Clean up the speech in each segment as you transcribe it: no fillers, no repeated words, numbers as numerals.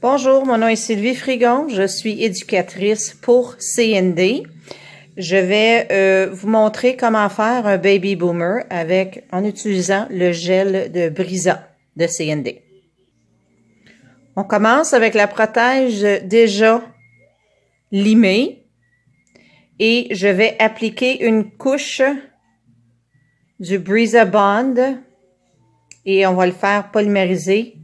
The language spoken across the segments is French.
Bonjour, mon nom est Sylvie Frigon, je suis éducatrice pour CND. Je vais vous montrer comment faire un baby boomer en utilisant le gel de Brisa de CND. On commence avec la protège déjà limée et je vais appliquer une couche du Brisa Bond et on va le faire polymériser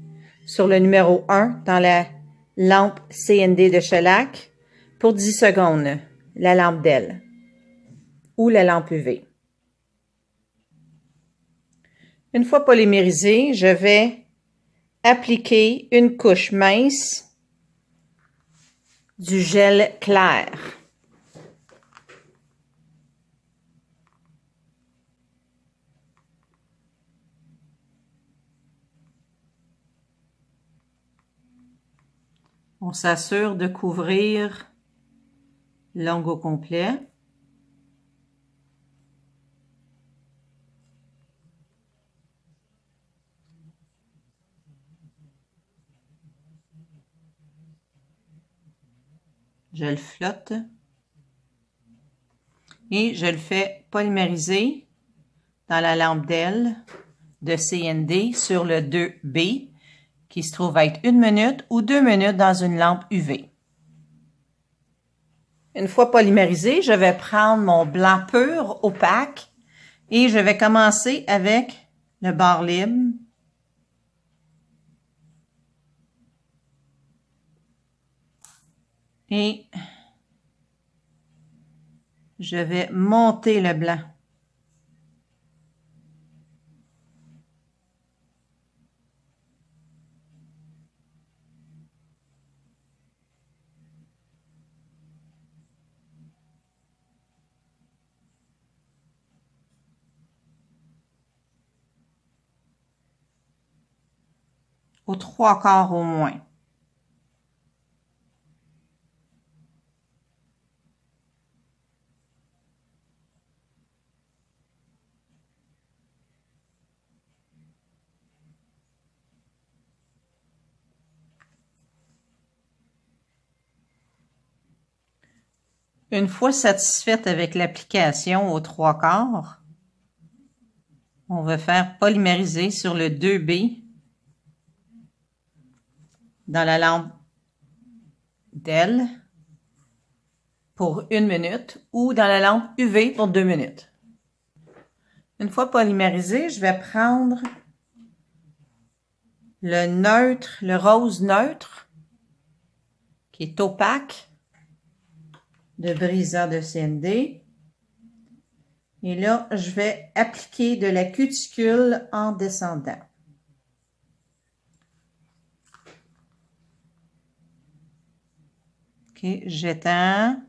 sur le numéro 1 dans la lampe CND de shellac pour 10 secondes, la lampe DEL ou la lampe UV. Une fois polymérisé, je vais appliquer une couche mince du gel clair. On s'assure de couvrir l'ongle au complet. Je le flotte et je le fais polymériser dans la lampe DEL de CND sur le 2B qui se trouve être 1 minute ou 2 minutes dans une lampe UV. Une fois polymérisé, je vais prendre mon blanc pur opaque et je vais commencer avec le bord libre. Et je vais monter le blanc. Aux 3/4 au moins. Une fois satisfaite avec l'application aux 3/4, on va faire polymériser sur le 2B dans la lampe DEL pour 1 minute ou dans la lampe UV pour 2 minutes. Une fois polymérisé, je vais prendre le neutre, le rose neutre qui est opaque de Brisa de CND. Et là, je vais appliquer de la cuticule en descendant. OK, j'étends.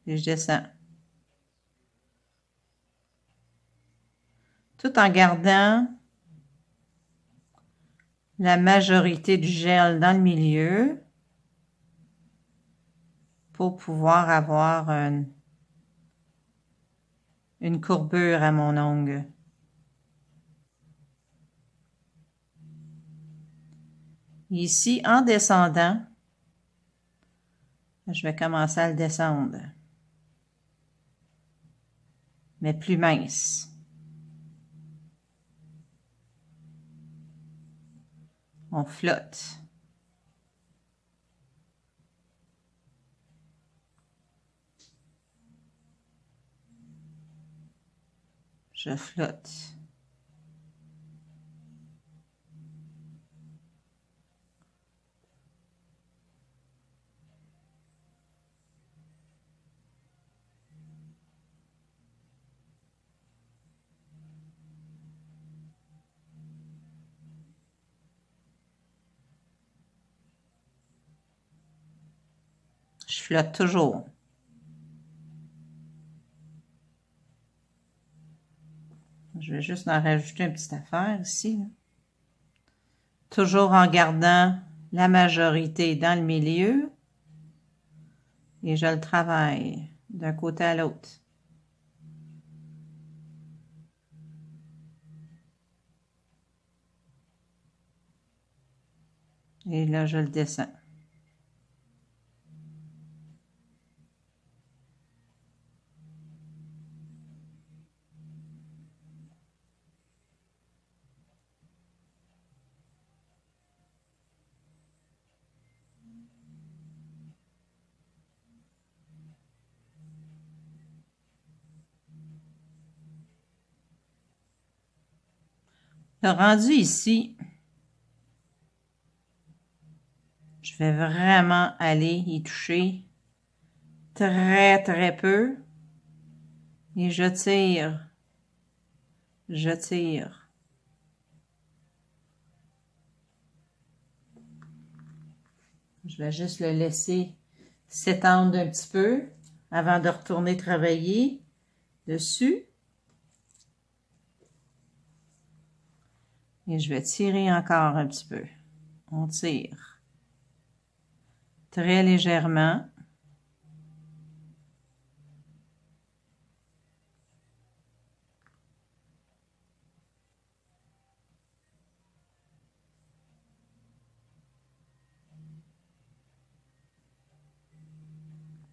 Et je descends. Tout en gardant la majorité du gel dans le milieu pour pouvoir avoir une courbure à mon ongle. Ici, en descendant, je vais commencer à le descendre, mais plus mince. On flotte. Je flotte. Je flotte toujours. Je vais juste en rajouter une petite affaire ici. Toujours en gardant la majorité dans le milieu et je le travaille d'un côté à l'autre. Et là, je le descends. Le rendu ici, je vais vraiment aller y toucher très, très peu. Et je tire. Je tire. Je vais juste le laisser s'étendre un petit peu avant de retourner travailler dessus. Et je vais tirer encore un petit peu. On tire très légèrement.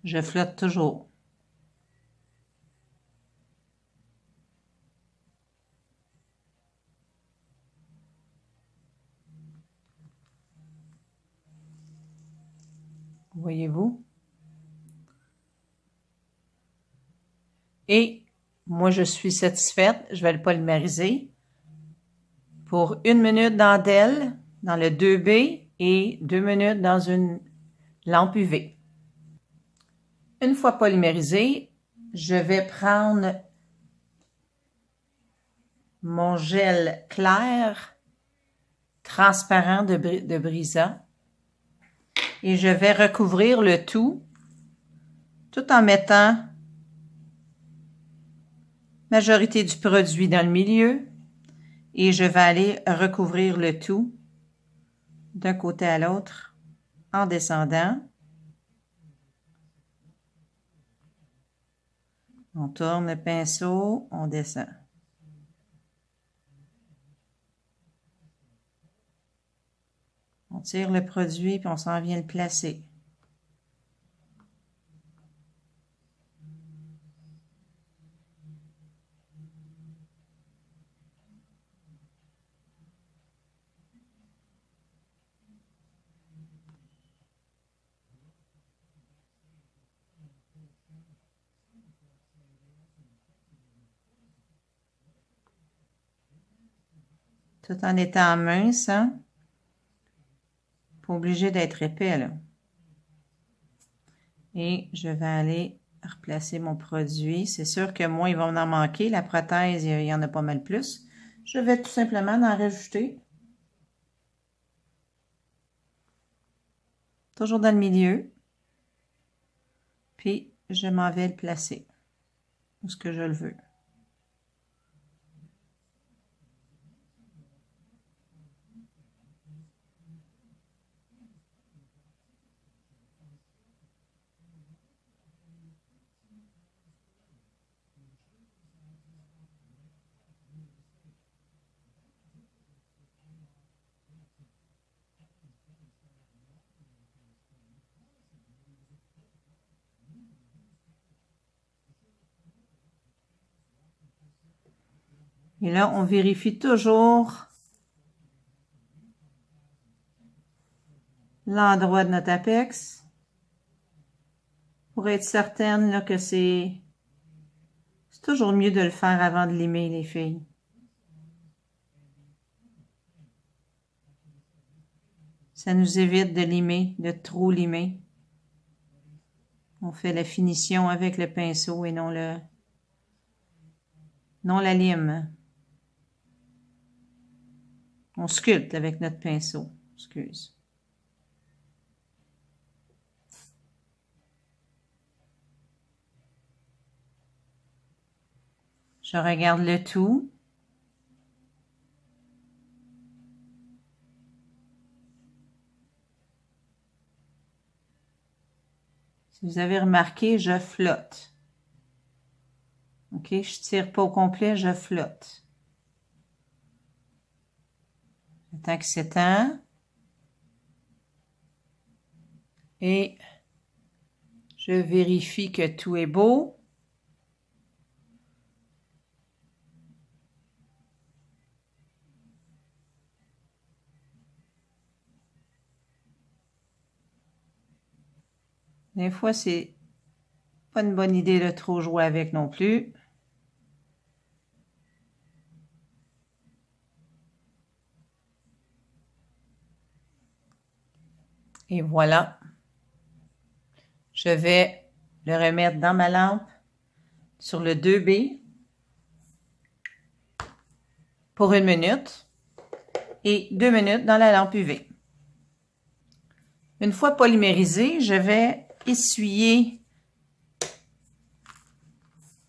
Je flotte toujours. Voyez-vous? Et moi, je suis satisfaite. Je vais le polymériser pour 1 minute dentelle dans le 2B et 2 minutes dans une lampe UV. Une fois polymérisé, je vais prendre mon gel clair transparent de Brisa et je vais recouvrir le tout en mettant majorité du produit dans le milieu et je vais aller recouvrir le tout d'un côté à l'autre en descendant. On tourne le pinceau, on descend. On tire le produit puis on s'en vient le placer. Tout en étant mince, hein? Pas obligé d'être épais, là. Et je vais aller replacer mon produit. C'est sûr que moi, il va en manquer. La prothèse, il y en a pas mal plus. Je vais tout simplement en rajouter. Toujours dans le milieu. Puis, je m'en vais le placer où ce que je le veux. Et là, on vérifie toujours l'endroit de notre apex pour être certaine là, que c'est toujours mieux de le faire avant de limer, les filles. Ça nous évite de limer, de trop limer. On fait la finition avec le pinceau et non la lime. On sculpte avec notre pinceau. Excuse. Je regarde le tout. Si vous avez remarqué, je flotte. OK, je tire pas au complet, je flotte. J'attends qu'il s'étend. Et je vérifie que tout est beau. Des fois, c'est pas une bonne idée de trop jouer avec non plus. Et voilà. Je vais le remettre dans ma lampe sur le 2B pour 1 minute et 2 minutes dans la lampe UV. Une fois polymérisé, je vais essuyer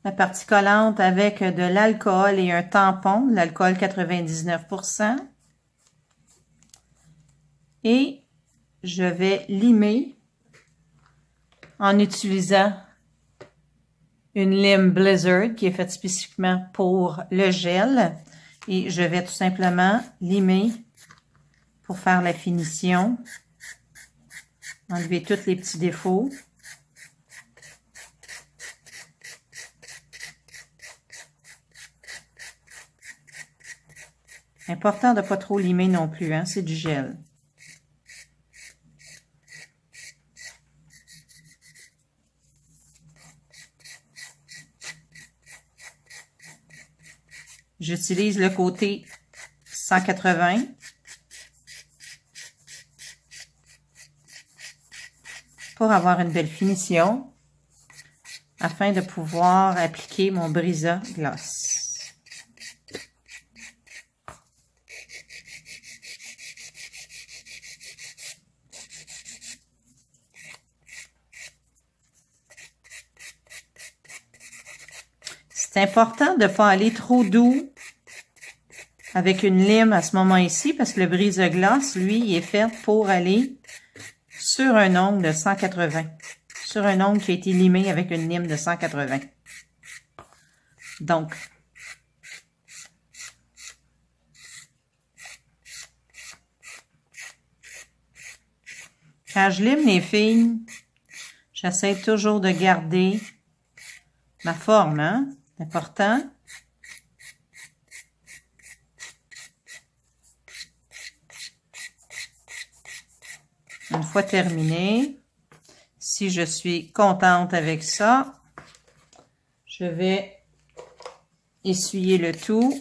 la partie collante avec de l'alcool et un tampon, l'alcool 99%. Et je vais limer en utilisant une lime Blizzard qui est faite spécifiquement pour le gel. Et je vais tout simplement limer pour faire la finition. Enlever tous les petits défauts. Important de ne pas trop limer non plus, hein, c'est du gel. J'utilise le côté 180. Pour avoir une belle finition, afin de pouvoir appliquer mon Brisa Gloss. C'est important de ne pas aller trop doux avec une lime à ce moment ici, parce que le Brisa Gloss, lui, il est fait pour aller sur un ongle de 180. Sur un ongle qui a été limé avec une lime de 180. Donc, quand je lime les filles, j'essaie toujours de garder ma forme, hein? C'est important. Une fois terminé, si je suis contente avec ça, je vais essuyer le tout.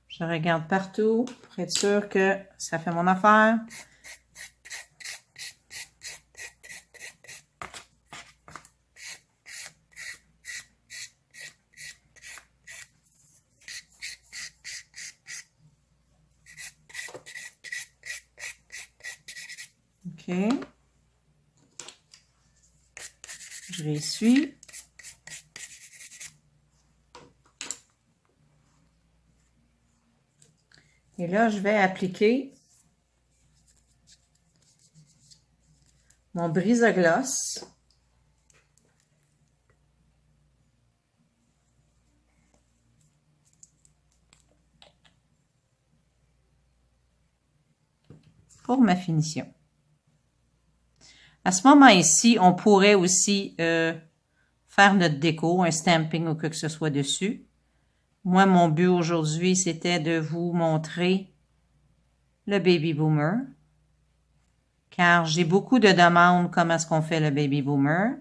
Je regarde partout pour être sûr que ça fait mon affaire. OK. Je réessuie. Et là, je vais appliquer mon Brisa Gloss. Pour ma finition. À ce moment ici, on pourrait aussi faire notre déco, un stamping ou quoi que ce soit dessus. Moi, mon but aujourd'hui, c'était de vous montrer le Baby Boomer. Car j'ai beaucoup de demandes comment est-ce qu'on fait le Baby Boomer.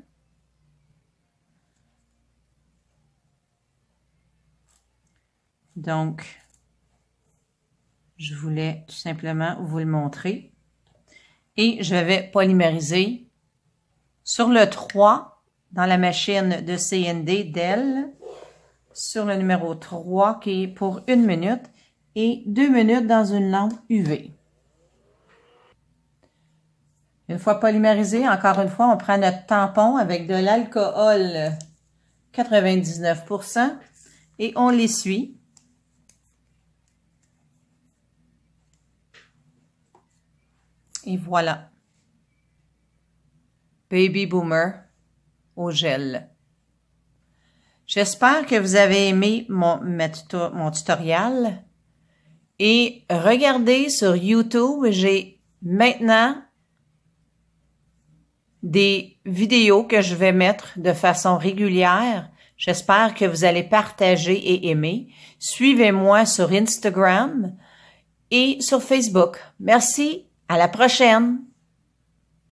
Donc, je voulais tout simplement vous le montrer. Et je vais polymériser sur le 3 dans la machine de CND Dell. Sur le numéro 3 qui est pour 1 minute et 2 minutes dans une lampe UV. Une fois polymérisé, encore une fois, on prend notre tampon avec de l'alcool 99% et on l'essuie. Et voilà. Baby Boomer au gel. J'espère que vous avez aimé mon tutoriel. Et regardez sur YouTube, j'ai maintenant des vidéos que je vais mettre de façon régulière. J'espère que vous allez partager et aimer. Suivez-moi sur Instagram et sur Facebook. Merci, à la prochaine!